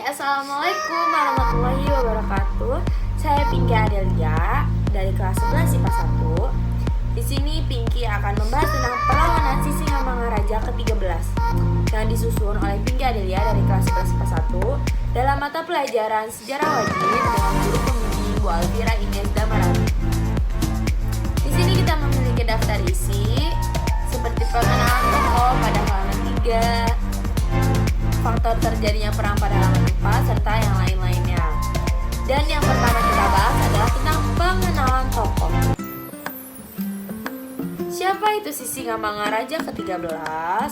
Assalamualaikum warahmatullahi wabarakatuh. Saya Pinky Adelia dari kelas 11 IPA 1. Di sini Pinky akan membahas tentang perlawanan Sisingamangaraja ke-13 yang disusun oleh Pinky Adelia dari kelas 11 IPA 1 dalam mata pelajaran sejarah wajib dengan guru pembimbing Bu Alfira Ines Damarani. Di sini kita memiliki daftar isi seperti pengenalan tokoh pada halaman 3, faktor terjadinya perang pada halaman 4, serta yang lain-lainnya. Dan yang pertama kita bahas adalah tentang pengenalan tokoh. Siapa itu Sisingamangaraja ke-13?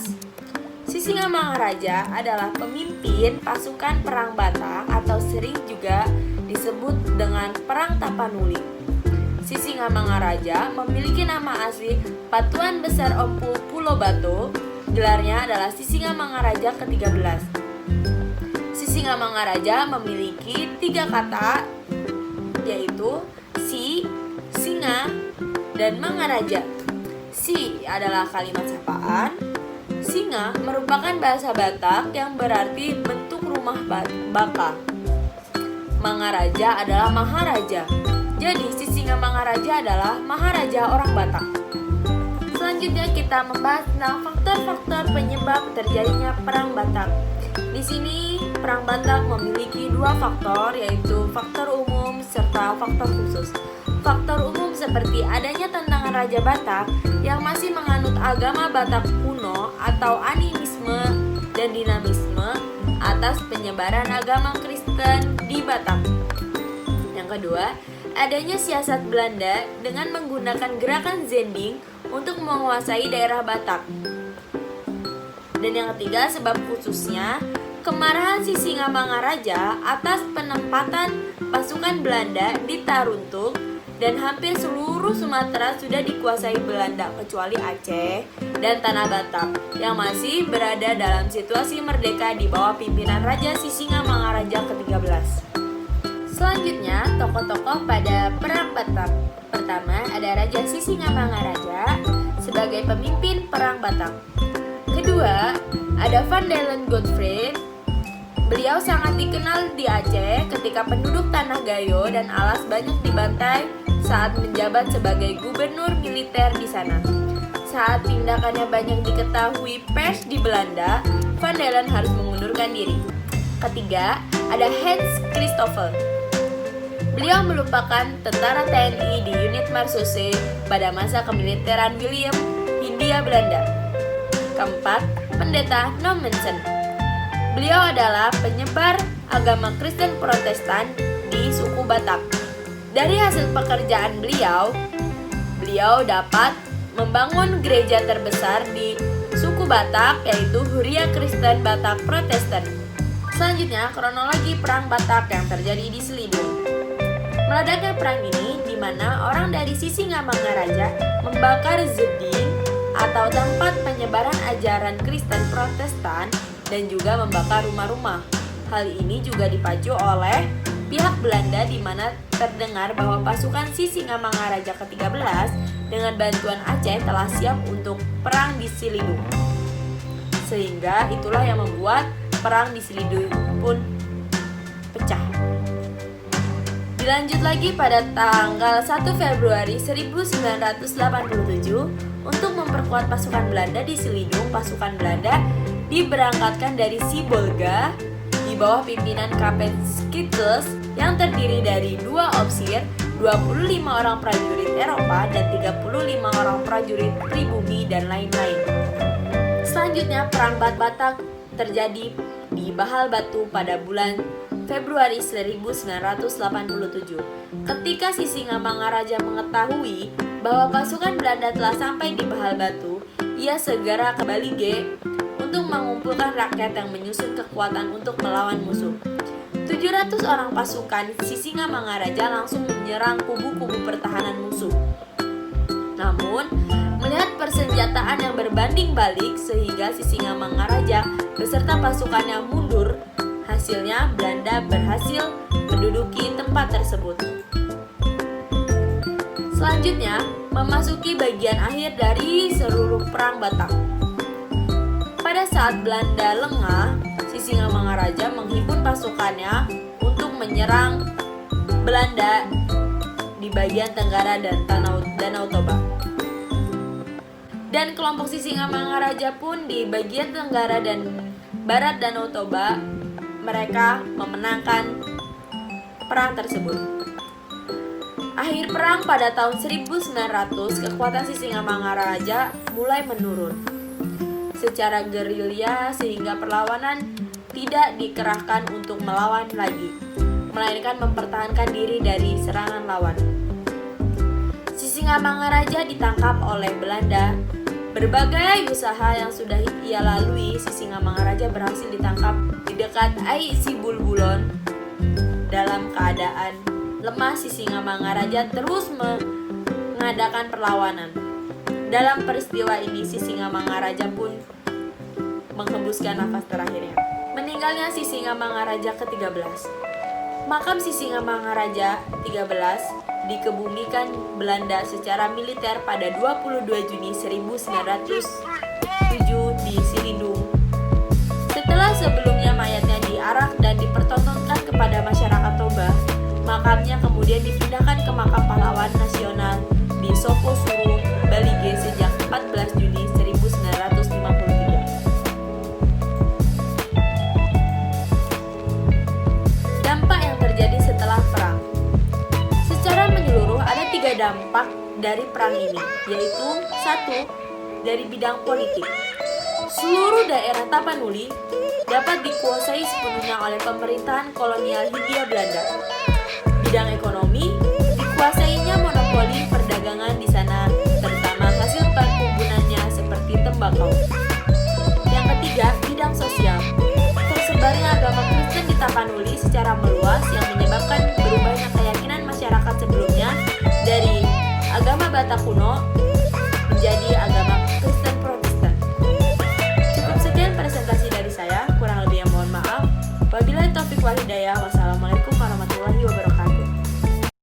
Sisingamangaraja adalah pemimpin pasukan perang Batak atau sering juga disebut dengan Perang Tapanuli. Sisingamangaraja memiliki nama asli Patuan Besar Empu Pulo Batu. Gelarnya adalah Sisingamangaraja ke-13. Sisingamangaraja memiliki 3 kata, yaitu si, singa, dan mangaraja. Si adalah kalimat sapaan. Singa merupakan bahasa Batak yang berarti bentuk rumah baka. Mangaraja adalah maharaja. Jadi Sisingamangaraja adalah maharaja orang Batak. Selanjutnya kita membahas tentang faktor-faktor penyebab terjadinya perang Batak. Di sini perang Batak memiliki 2 faktor, yaitu faktor umum serta faktor khusus. Faktor umum seperti adanya tantangan Raja Batak yang masih menganut agama Batak kuno atau animisme dan dinamisme atas penyebaran agama Kristen di Batak. Yang kedua, adanya siasat Belanda dengan menggunakan gerakan Zending untuk menguasai daerah Batak. Dan yang ketiga, sebab khususnya kemarahan Sisingamangaraja atas penempatan pasukan Belanda di Taruntuk, dan hampir seluruh Sumatera sudah dikuasai Belanda kecuali Aceh dan Tanah Batak yang masih berada dalam situasi merdeka di bawah pimpinan Raja Sisingamangaraja ke-13. Selanjutnya, tokoh-tokoh pada Perang Batak. Pertama, ada Raja Sisingamangaraja sebagai pemimpin Perang Batak. Kedua, ada Van Dalen Godfrey. Beliau sangat dikenal di Aceh ketika penduduk Tanah Gayo dan Alas banyak dibantai saat menjabat sebagai gubernur militer di sana. Saat tindakannya banyak diketahui pers di Belanda, Van Dalen harus mengundurkan diri. Ketiga, ada Hans Christoffel. Beliau merupakan tentara TNI di unit Marseille pada masa kemiliteran William Hindia Belanda. Keempat, Pendeta Nommensen. Beliau adalah penyebar agama Kristen Protestan di suku Batak. Dari hasil pekerjaan beliau dapat membangun gereja terbesar di suku Batak, yaitu Huria Kristen Batak Protestan. Selanjutnya, kronologi Perang Batak yang terjadi di Selidung. Meledaknya perang ini di mana orang dari Sisingamangaraja membakar Zeding atau tempat penyebaran ajaran Kristen Protestan dan juga membakar rumah-rumah. Hal ini juga dipacu oleh pihak Belanda di mana terdengar bahwa pasukan Sisingamangaraja ke-13 dengan bantuan Aceh telah siap untuk perang di Selidung. Sehingga itulah yang membuat perang di Selidung pun pecah. Dilanjut lagi pada tanggal 1 Februari 1987 untuk memperkuat pasukan Belanda di Selidung. Pasukan Belanda diberangkatkan dari Sibolga di bawah pimpinan Kapten Skeetles yang terdiri dari 2 ofisir, 25 orang prajurit Eropa, dan 35 orang prajurit pribumi dan lain-lain. Selanjutnya, Perang Batak terjadi di Bahal Batu pada bulan Februari 1987. Ketika Sisingamangaraja mengetahui bahwa pasukan Belanda telah sampai di Bahal Batu, ia segera ke Balige untuk mengumpulkan rakyat yang menyusun kekuatan untuk melawan musuh. 700 orang pasukan Sisingamangaraja langsung menyerang kubu-kubu pertahanan musuh. Namun, melihat persenjataan yang berbanding balik sehingga Sisingamangaraja beserta pasukannya mundur. Hasilnya, Belanda berhasil menduduki tempat tersebut. Selanjutnya, memasuki bagian akhir dari seluruh Perang Batak. Pada saat Belanda lengah, Sisingamangaraja menghimpun pasukannya untuk menyerang Belanda di bagian tenggara dan Danau Toba. Dan kelompok Sisingamangaraja pun di bagian tenggara dan barat Danau Toba, mereka memenangkan perang tersebut. Akhir perang pada tahun 1900, kekuatan Sisingamangaraja mulai menurun secara gerilya sehingga perlawanan tidak dikerahkan untuk melawan lagi, melainkan mempertahankan diri dari serangan lawan. Sisingamangaraja ditangkap oleh Belanda. Berbagai usaha yang sudah ia lalui, Sisingamangaraja berhasil ditangkap di dekat Ai Sibulbulon. Dalam keadaan lemah, Sisingamangaraja terus mengadakan perlawanan. Dalam peristiwa ini, Sisingamangaraja pun menghembuskan nafas terakhirnya. Meninggalnya Sisingamangaraja ke-13. Makam Sisingamangaraja 13 dikebumikan Belanda secara militer pada 22 Juni 1907 di Silindung. Setelah sebelumnya mayatnya diarak dan dipertontonkan kepada masyarakat Toba, makamnya kemudian dipindahkan ke makam pahlawan nasional di Soko Surung, Balige sejak 14 Juni 1953. Dampak yang terjadi setelah perang. Secara menyeluruh ada 3 dampak dari perang ini, yaitu 1. Dari bidang politik. Seluruh daerah Tapanuli dapat dikuasai sepenuhnya oleh pemerintahan kolonial Hindia Belanda. Bidang ekonomi, dikuasainya monopoli perdagangan di sana, terutama hasil perkebunannya seperti tembakau. Yang ketiga, bidang sosial. Tersebarnya agama Kristen di Tapanuli secara meluas yang menyebabkan berubahnya keyakinan masyarakat sebelumnya dari agama Batak kuno menjadi agama Kristen Protestan. Cukup sekian presentasi dari saya, kurang lebihnya mohon maaf. Wabillahi taufiq wal hidayah. Wassalamualaikum